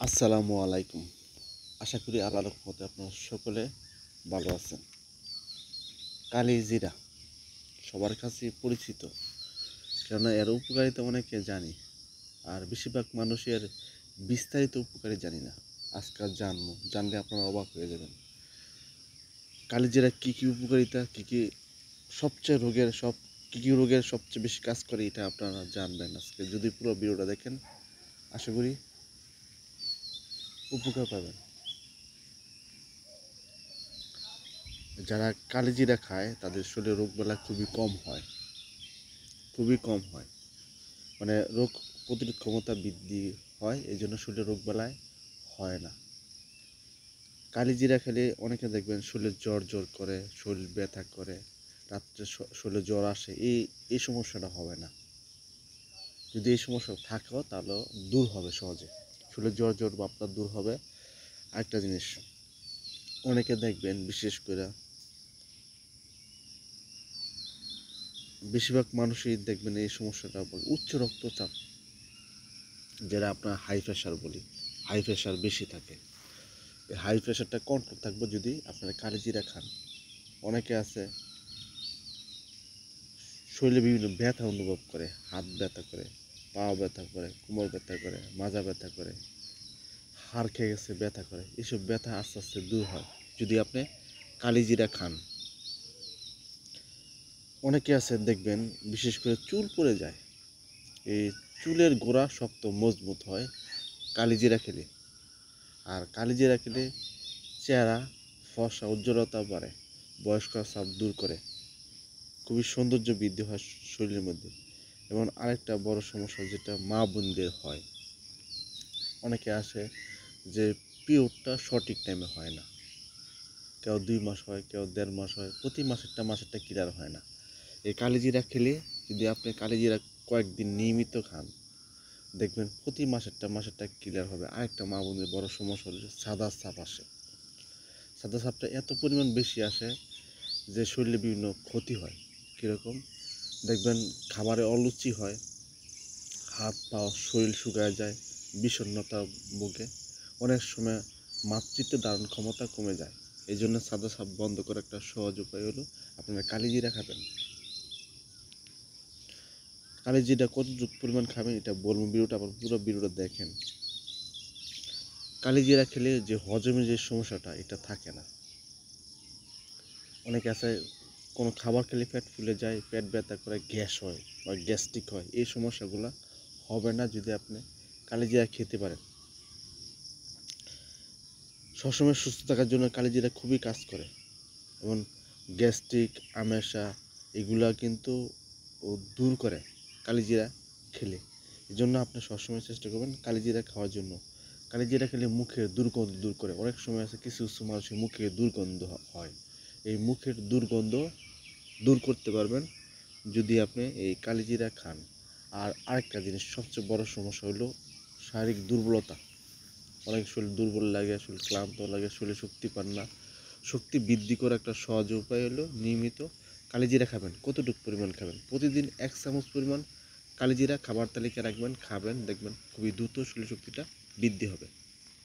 আসসালামু আলাইকুম। আশা করি আল্লাহর রহমতে আপনারা সকলে ভালো আছেন। কালিজিরা সবার কাছেই পরিচিত, কেননা এর উপকারিতা অনেকে জানি, আর বেশিরভাগ মানুষের বিস্তারিত উপকারী জানি না। আজকাল জানবো, জানলে আপনারা অবাক হয়ে যাবেন। কালিজিরা কী কী উপকারিতা, কী কী রোগের সবচেয়ে বেশি কাজ করে, এটা আপনারা জানবেন আজকে। যদি পুরো ভিডিওটা দেখেন, আশা করি উপকার পাবেন। যারা কালিজিরা খায় তাদের শরীরে রোগবালা খুবই কম হয়, মানে রোগ প্রতিরোধ ক্ষমতা বৃদ্ধি হয়, এই জন্য শরীরে রোগবালাই হয় না। কালিজিরা খেলে অনেকে দেখবেন শরীরে জ্বর করে, শরীর ব্যথা করে, রাত্রে শরীরে জ্বর আসে, এই সমস্যাটা হবে না। যদি এই সমস্যা থাকেও তাহলে দূর হবে সহজে, শরীরে জ্বর ভাবটা দূর হবে। আরেকটা জিনিস, অনেকে দেখবেন বেশিরভাগ মানুষই দেখবেন এই সমস্যাটা উচ্চ রক্তচাপ, যেটা আপনার হাই প্রেশার বেশি থাকে। এই হাই প্রেশারটা কন্ট্রোল থাকবে যদি আপনারা কালিজিরা খান। অনেকে আছে শরীরে বিভিন্ন ব্যথা অনুভব করে, হাত ব্যথা করে, পা ব্যথা করে, কোমর ব্যথা করে, মাজা ব্যথা করে, হাড় খেয়ে গেছে ব্যথা করে, এইসব ব্যথা আস্তে আস্তে দূর হয় যদি আপনি কালিজিরা খান। অনেকে আছে দেখবেন বিশেষ করে চুল পড়ে যায়, এই চুলের গোড়া শক্ত মজবুত হয় কালিজিরা খেলে। আর কালিজিরা খেলে চেহারা ফর্সা উজ্জ্বলতা বাড়ে, বয়স্কর ছাপ দূর করে, খুবই সৌন্দর্য বৃদ্ধি হয় শরীরের মধ্যে। এবং আরেকটা বড় সমস্যা যেটা মা বোনদের হয়, অনেকে আসে যে পিরিয়ডটা সঠিক টাইমে হয় না, কেউ 2 মাস হয়, কেউ 1.5 মাস হয়, প্রতি মাসেরটা ক্লিয়ার হয় না। এই কালিজিরা খেলে যদি আপনি কালিজিরা কয়েকদিন নিয়মিত খান, দেখবেন প্রতি মাসেরটা ক্লিয়ার হবে। আরেকটা মা বোনদের বড় সমস্যা হলো সাদা ছাপ আসে। সাদা ছাপটা এত পরিমাণ বেশি আসে যে শরীরে বিভিন্ন ক্ষতি হয়। কীরকম দেখবেন, খাবারে অরুচি হয়, হাত পা শরীর শুকায় যায়, বিষণ্ণতা ভোগে, অনেক সময় মাতৃত্ব ধারণ ক্ষমতা কমে যায়। এই জন্য সাদা সাপ বন্ধ করার একটা সহজ উপায় হলো আপনারা কালিজিরা খাবেন। কালিজিরা কতটুকু পরিমাণ খাবেন এটা বলবো, পুরো ভিডিওটা দেখেন। কালিজিরা খেলে যে হজমের যে সমস্যাটা এটা থাকে না। অনেকে আছে কোনো খাবার খেলে পেট ফুলে যায়, পেট ব্যথা করে, গ্যাস হয় বা গ্যাস্ট্রিক হয়, এই সমস্যাগুলো হবে না যদি আপনি কালিজিরা খেতে পারেন। সবসময় সুস্থ থাকার জন্য কালিজিরা খুবই কাজ করে, এবং গ্যাস্ট্রিক আমাশা এগুলা কিন্তু ও দূর করে কালিজিরা খেলে। এই জন্য আপনি সবসময় চেষ্টা করবেন কালিজিরা খাওয়ার জন্য। কালিজিরা খেলে মুখের দুর্গন্ধ দূর করে। অনেক সময় আছে কিছু মানুষের মুখে দুর্গন্ধ হয়, এই মুখের দুর্গন্ধ দূর করতে পারবেন যদি আপনি এই কালিজিরা খান। আর আরেকটা জিনিস, সবচেয়ে বড় সমস্যা হলো শারীরিক দুর্বলতা। অনেক শরীর দুর্বল লাগে, শরীর ক্লান্ত লাগে, শরীরে শক্তি পান না। শক্তি বৃদ্ধি করার একটা সহজ উপায় হলো নিয়মিত কালিজিরা খাবেন। কতটুকু পরিমাণ খাবেন? প্রতিদিন 1 চামচ পরিমাণ কালিজিরা খাবার তালিকায় রাখবেন, খাবেন, দেখবেন খুবই দ্রুত শরীর শক্তিটা বৃদ্ধি হবে।